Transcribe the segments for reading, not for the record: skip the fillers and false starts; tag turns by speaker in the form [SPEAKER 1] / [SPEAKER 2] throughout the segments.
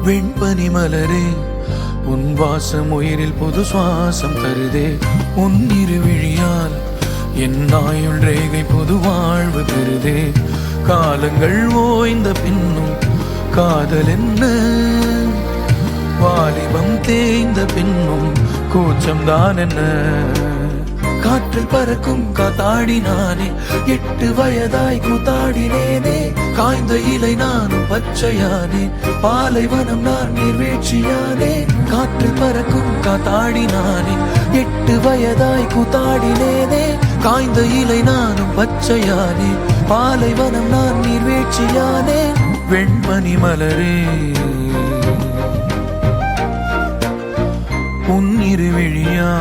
[SPEAKER 1] வெண்பனி மலரே உன் வாசம் உயிரில் புது சுவாசம் தருதே. உன் இருவிழியால் என் ஆயுள் ரேகை புது வாழ்வு பெறுதே. காலங்கள் ஓய்ந்த பின்னும் காதல் என்ன, வாலிபம் தேய்ந்த பின்னும் கூச்சம்தான் என்ன. காற்றில் பறக்கும் காத்தாடி நானே, 8 வயதாய் கூத்தாடினேனே. காய்ந்த இலை நானும் பச்சையானே, பாலைவனம் நான் நீர்வீழ்ச்சியானே. காற்றில் பறக்கும் காத்தாடி நானே, 8 வயதாய் கூத்தாடினேனே. காய்ந்த இலை நானும் பச்சையானே, பாலைவனம் நான் நீர்வீழ்ச்சியானே. வெண்பனி மலரே உன் இருவிழியா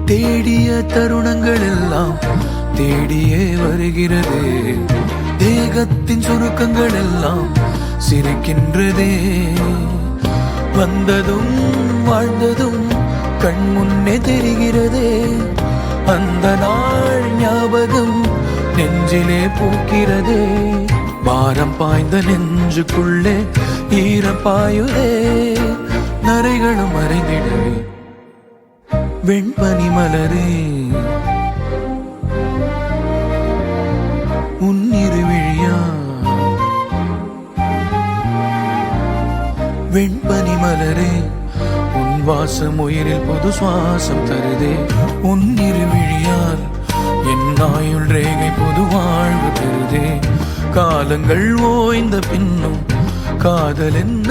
[SPEAKER 1] தேடிய தருணங்கள் எல்லாம் தேடியே வருகிறது. தேகத்தின் சுருக்கங்கள் எல்லாம் சிரிக்கின்றதே. வந்ததும் வாழ்ந்ததும் கண் முன்னே தெரிகிறதே. அந்த நாள் ஞாபகம் நெஞ்சிலே பூக்கிறதே. பாரம் பாய்ந்த நெஞ்சுக்குள்ளே ஈரம் பாயுதே. நரைகளும் மறைந்திடவே வெண்பனி மலரே உன் இருவிழியா. வெண்பனி மலரே உன் வாசம் உயிரில் புது சுவாசம் தருதே. உன் இருவிழியால் என் ஆயுள் ரேகை புது வாழ்வு பெறுதே. காலங்கள் ஓய்ந்த பின்னும் காதல் என்ன,